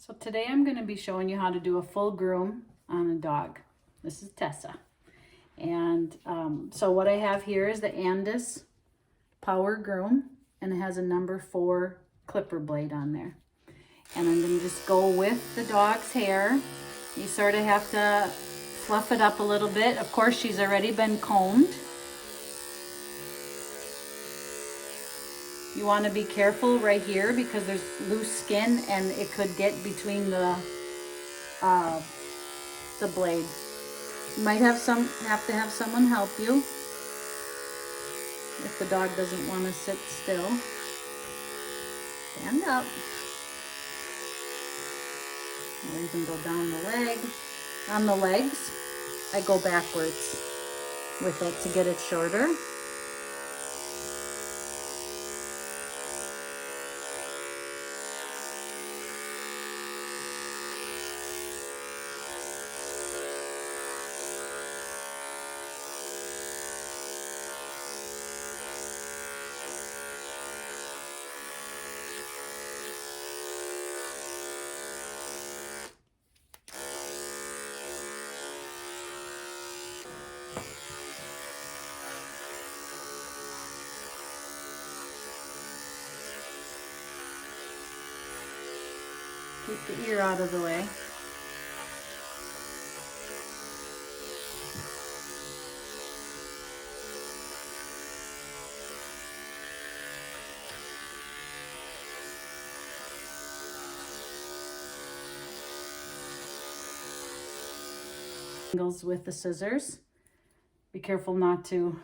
So today I'm going to be showing you how to do a full groom on a dog. This is Tessa. And so what I have here is the Andis Pro-groom, and it has a number 4 clipper blade on there. And I'm going to just go with the dog's hair. You sort of have to fluff it up a little bit. Of course, she's already been combed. You want to be careful right here because there's loose skin and it could get between the blade. You might have to have someone help you if the dog doesn't want to sit still. Stand up. Or you can go down the leg. On the legs, I go backwards with it to get it shorter. Keep the ear out of the way. Angles with the scissors. Be careful not to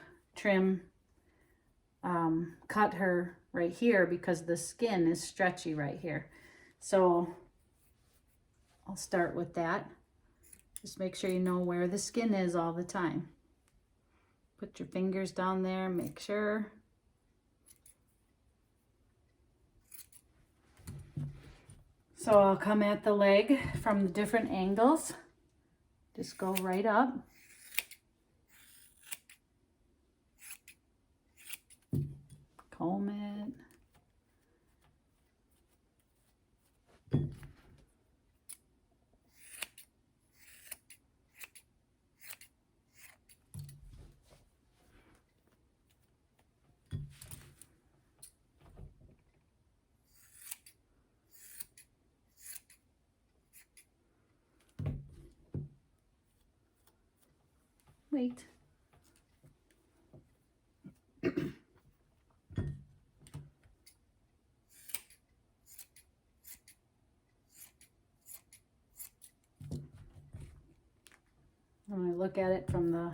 cut her right here because the skin is stretchy right here. So I'll start with that. Just make sure you know where the skin is all the time. Put your fingers down there, make sure. So I'll come at the leg from the different angles. Just go right up. Comb it. Wait. When I look at it from the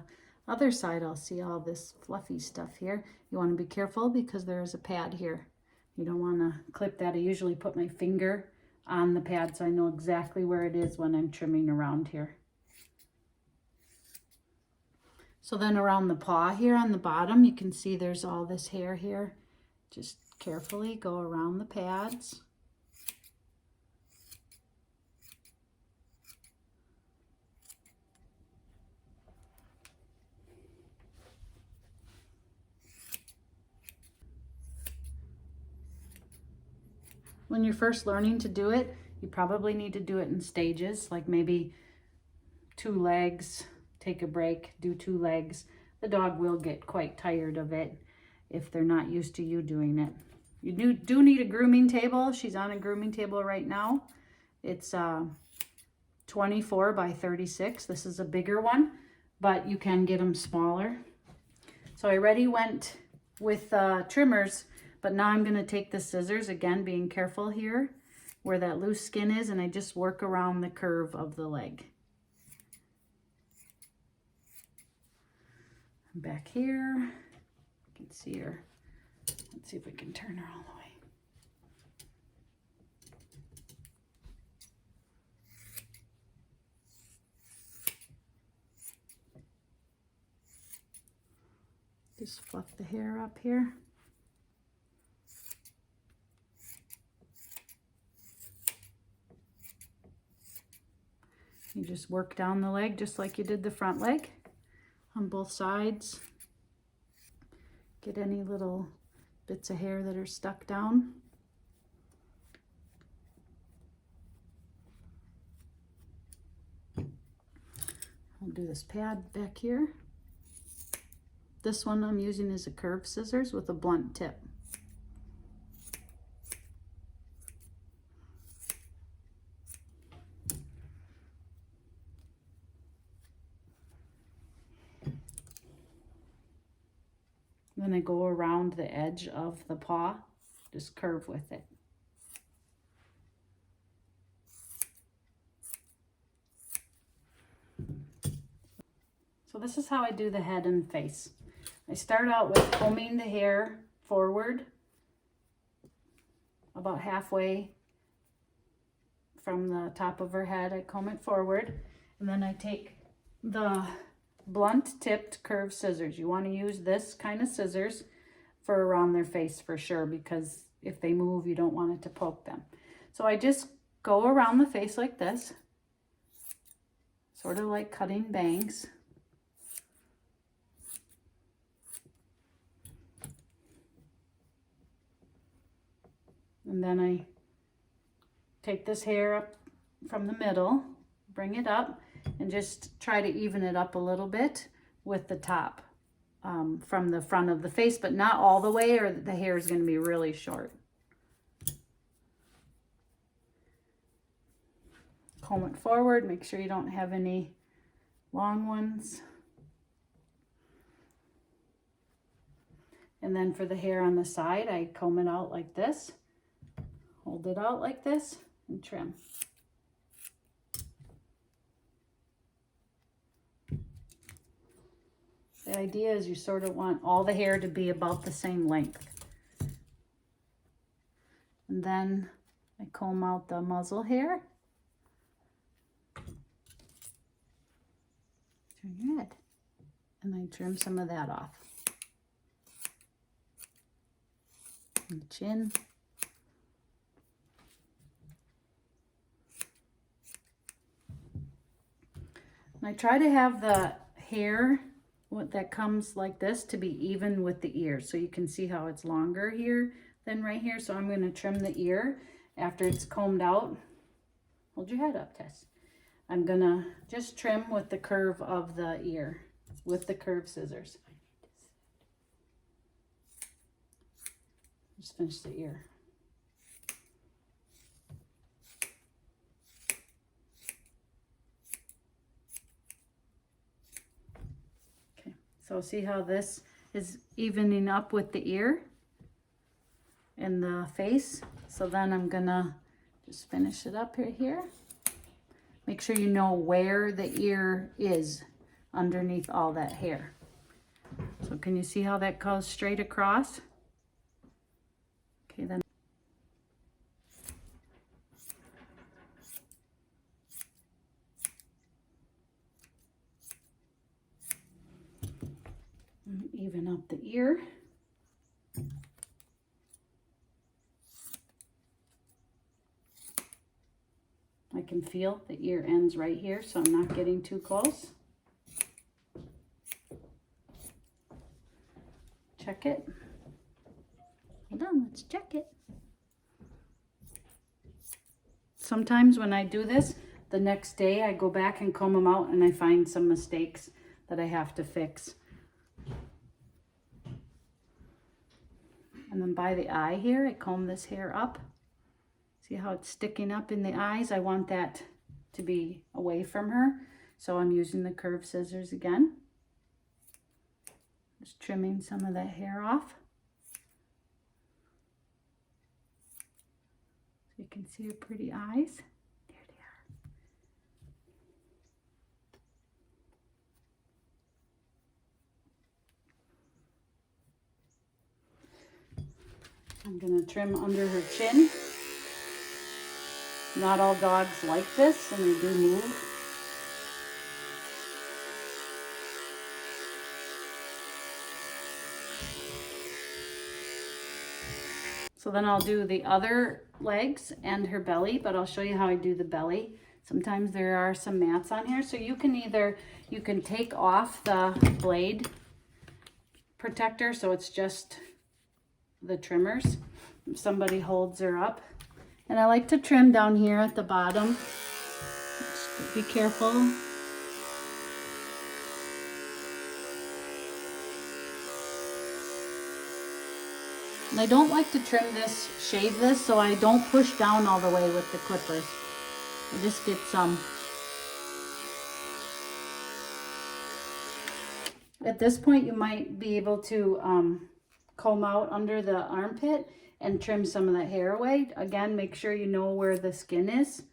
other side, I'll see all this fluffy stuff here. You want to be careful because there is a pad here. You don't want to clip that. I usually put my finger on the pad so I know exactly where it is when I'm trimming around here. So then around the paw here on the bottom, you can see there's all this hair here. Just carefully go around the pads. When you're first learning to do it, you probably need to do it in stages, like maybe 2 legs, take a break, do 2 legs. The dog will get quite tired of it if they're not used to you doing it. You do need a grooming table. She's on a grooming table right now. It's 24 by 36. This is a bigger one, but you can get them smaller. So I already went with trimmers, but now I'm going to take the scissors, again being careful here where that loose skin is, and I just work around the curve of the leg. Back here, you can see her. Let's see if we can turn her all the way. Just fluff the hair up here. You just work down the leg just like you did the front leg on both sides. Get any little bits of hair that are stuck down. I'll do this pad back here. This one I'm using is a curved scissors with a blunt tip. Then I go around the edge of the paw, just curve with it. So this is how I do the head and face. I start out with combing the hair forward, about halfway from the top of her head. I comb it forward, and then I take the blunt tipped curved scissors. You want to use this kind of scissors for around their face for sure, because if they move, you don't want it to poke them. So I just go around the face like this, sort of like cutting bangs. And then I take this hair up from the middle, bring it up, and just try to even it up a little bit with the top from the front of the face, but not all the way, or the hair is going to be really short. Comb it forward, make sure you don't have any long ones. And then for the hair on the side, I comb it out like this, hold it out like this, and trim. The idea is you sort of want all the hair to be about the same length. And then I comb out the muzzle hair. Turn your head. And I trim some of that off. And the chin. And I try to have the hair that comes like this to be even with the ear, so you can see how it's longer here than right here. So I'm going to trim the ear after it's combed out. Hold your head up, Tess. I'm going to just trim with the curve of the ear with the curved scissors. Just finish the ear. So see how this is evening up with the ear and the face. So then I'm gonna just finish it up here. Make sure you know where the ear is underneath all that hair. So can you see how that goes straight across? Okay, then. Even up the ear. I can feel the ear ends right here, so I'm not getting too close. Check it. Hold on, let's check it. Sometimes when I do this, the next day I go back and comb them out and I find some mistakes that I have to fix. And then by the eye here, I comb this hair up. See how it's sticking up in the eyes? I want that to be away from her. So I'm using the curved scissors again. Just trimming some of that hair off. So you can see her pretty eyes. There they are. I'm going to trim under her chin. Not all dogs like this, and they do move. So then I'll do the other legs and her belly, but I'll show you how I do the belly. Sometimes there are some mats on here, so you can take off the blade protector, so it's just the trimmers. If somebody holds her up. And I like to trim down here at the bottom. Just be careful. And I don't like to shave this, so I don't push down all the way with the clippers. I just get some. At this point, you might be able to comb out under the armpit and trim some of that hair away. Again, make sure you know where the skin is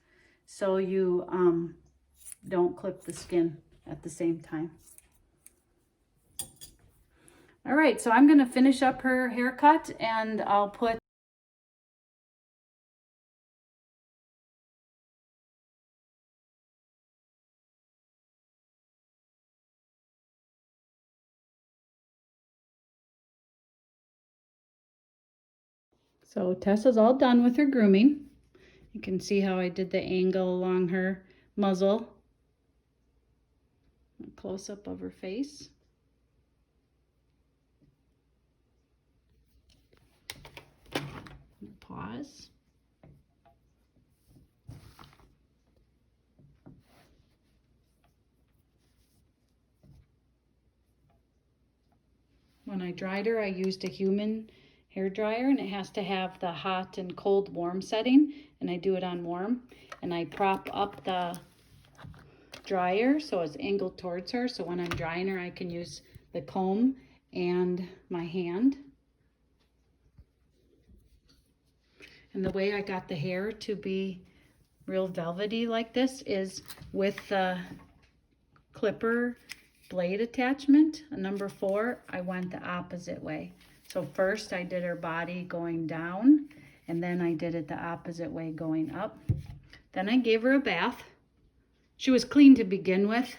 so you don't clip the skin at the same time. All right, so I'm going to finish up her haircut, and I'll put So Tessa's all done with her grooming. You can see how I did the angle along her muzzle. A close-up of her face. Pause. When I dried her, I used a human hair dryer, and it has to have the hot and cold warm setting, and I do it on warm, and I prop up the dryer so it's angled towards her, so when I'm drying her I can use the comb and my hand. And the way I got the hair to be real velvety like this is with the clipper blade attachment, number 4, I went the opposite way. So first I did her body going down, and then I did it the opposite way going up. Then I gave her a bath. She was clean to begin with.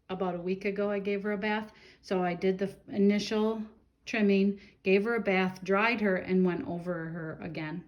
About a week ago I gave her a bath. So I did the initial trimming, gave her a bath, dried her, and went over her again.